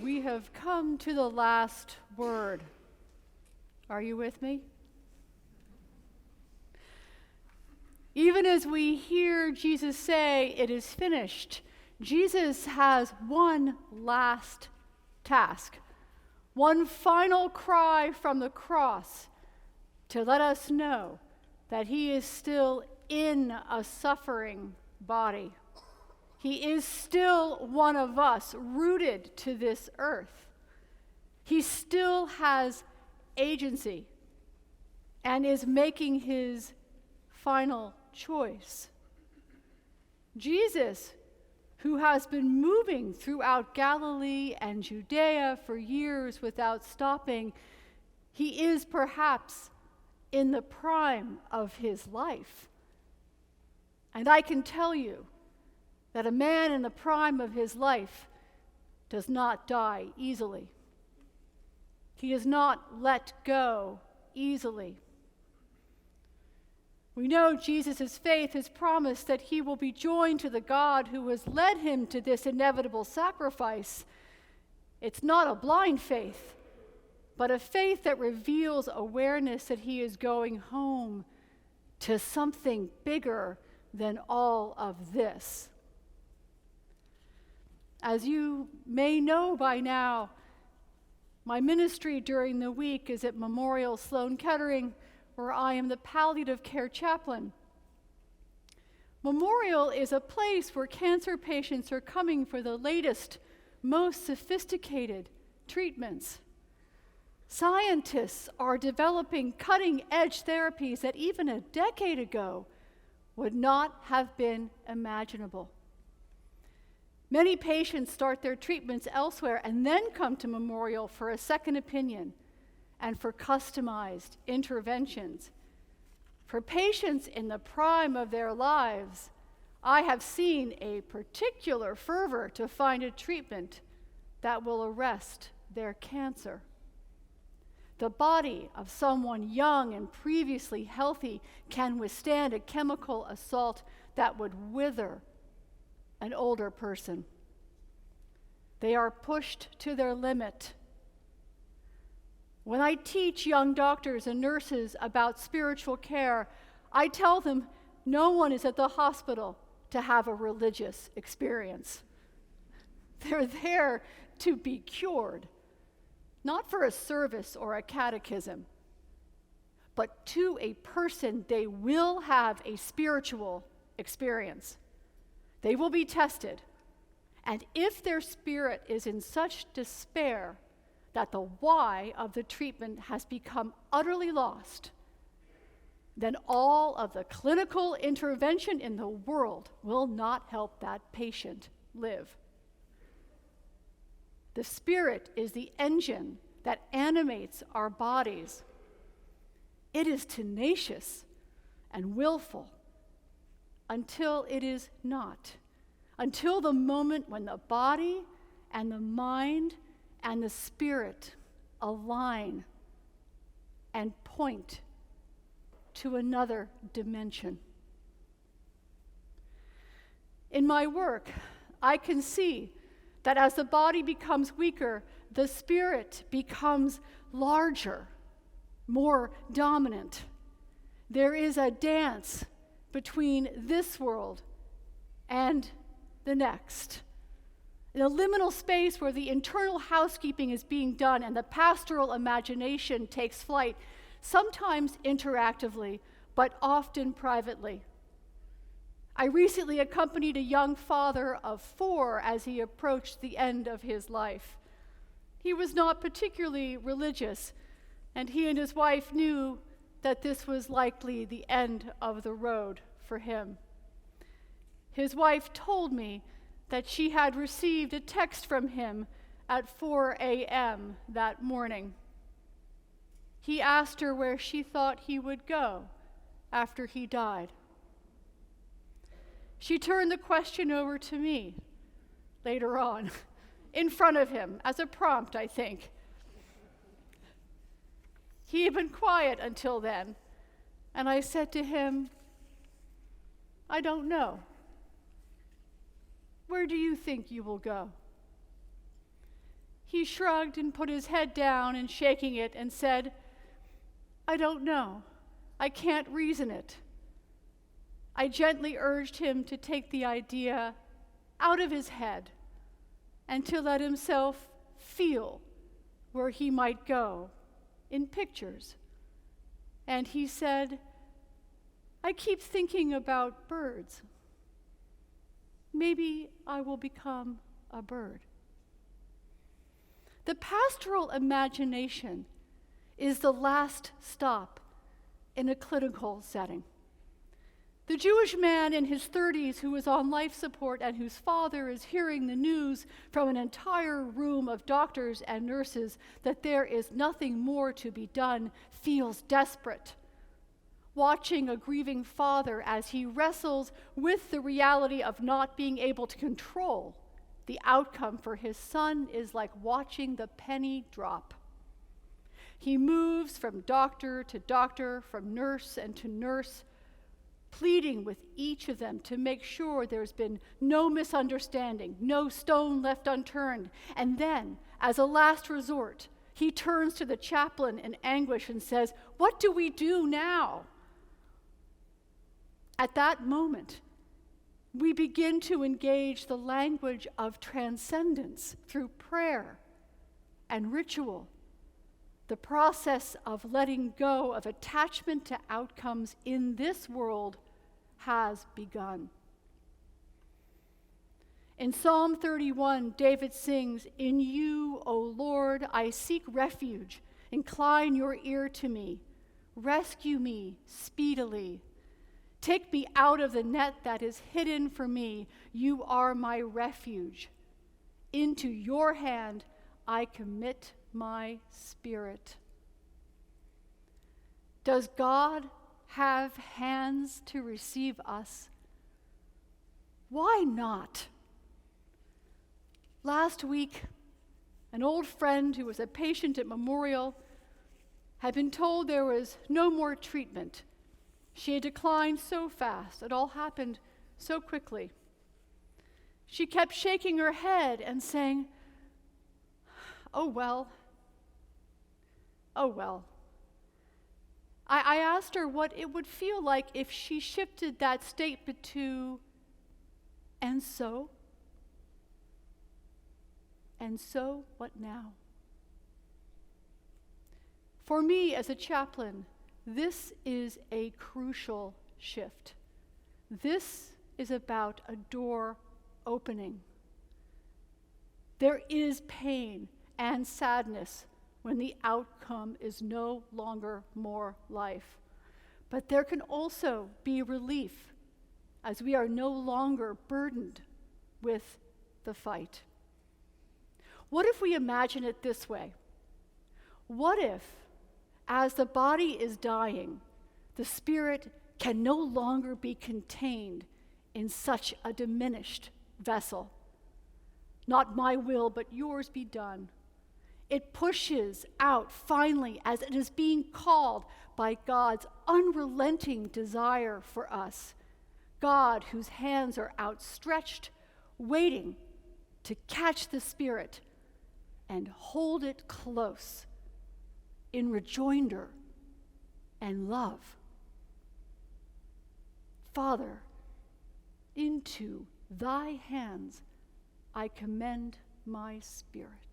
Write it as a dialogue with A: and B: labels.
A: We have come to the last word. Are you with me? Even as we hear Jesus say, "It is finished," Jesus has one last task, one final cry from the cross to let us know that he is still in a suffering body. He is still one of us, rooted to this earth. He still has agency and is making his final choice. Jesus, who has been moving throughout Galilee and Judea for years without stopping, he is perhaps in the prime of his life. And I can tell you that a man in the prime of his life does not die easily. He does not let go easily. We know Jesus' faith has promised that he will be joined to the God who has led him to this inevitable sacrifice. It's not a blind faith, but a faith that reveals awareness that he is going home to something bigger than all of this. As you may know by now, my ministry during the week is at Memorial Sloan Kettering, where I am the palliative care chaplain. Memorial is a place where cancer patients are coming for the latest, most sophisticated treatments. Scientists are developing cutting-edge therapies that even a decade ago would not have been imaginable. Many patients start their treatments elsewhere and then come to Memorial for a second opinion and for customized interventions. For patients in the prime of their lives, I have seen a particular fervor to find a treatment that will arrest their cancer. The body of someone young and previously healthy can withstand a chemical assault that would wither an older person. They are pushed to their limit. When I teach young doctors and nurses about spiritual care, I tell them no one is at the hospital to have a religious experience. They're there to be cured, not for a service or a catechism, but to a person they will have a spiritual experience. They will be tested, and if their spirit is in such despair that the why of the treatment has become utterly lost, then all of the clinical intervention in the world will not help that patient live. The spirit is the engine that animates our bodies. It is tenacious and willful until it is not, until the moment when the body and the mind and the spirit align and point to another dimension. In my work, I can see that as the body becomes weaker, the spirit becomes larger, more dominant. There is a dance between this world and the next. In a liminal space where the internal housekeeping is being done and the pastoral imagination takes flight, sometimes interactively, but often privately. I recently accompanied a young father of 4 as he approached the end of his life. He was not particularly religious, and he and his wife knew that this was likely the end of the road for him. His wife told me that she had received a text from him at 4 a.m. that morning. He asked her where she thought he would go after he died. She turned the question over to me later on, in front of him, as a prompt, I think. He had been quiet until then, and I said to him, "I don't know. Where do you think you will go?" He shrugged and put his head down and shaking it and said, "I don't know. I can't reason it." I gently urged him to take the idea out of his head and to let himself feel where he might go in pictures. And he said, "I keep thinking about birds. Maybe I will become a bird." The pastoral imagination is the last stop in a clinical setting. The Jewish man in his 30s who is on life support and whose father is hearing the news from an entire room of doctors and nurses that there is nothing more to be done feels desperate. Watching a grieving father as he wrestles with the reality of not being able to control the outcome for his son is like watching the penny drop. He moves from doctor to doctor, from nurse and to nurse, pleading with each of them to make sure there's been no misunderstanding, no stone left unturned. And then, as a last resort, he turns to the chaplain in anguish and says, "What do we do now?" At that moment, we begin to engage the language of transcendence through prayer and ritual. The process of letting go of attachment to outcomes in this world has begun. In Psalm 31, David sings, "In you, O Lord, I seek refuge. Incline your ear to me. Rescue me speedily. Take me out of the net that is hidden for me. You are my refuge. Into your hand I commit my spirit." Does God have hands to receive us? Why not? Last week, an old friend who was a patient at Memorial had been told there was no more treatment. She had declined so fast. It all happened so quickly. She kept shaking her head and saying, "Oh well. Oh well." I asked her what it would feel like if she shifted that statement to, "And so? And so, what now?" For me as a chaplain, this is a crucial shift. This is about a door opening. There is pain and sadness when the outcome is no longer more life. But there can also be relief as we are no longer burdened with the fight. What if we imagine it this way? What if, as the body is dying, the spirit can no longer be contained in such a diminished vessel? "Not my will, but yours be done." It pushes out finally as it is being called by God's unrelenting desire for us. God, whose hands are outstretched, waiting to catch the spirit and hold it close in rejoinder and love. Father, into thy hands I commend my spirit.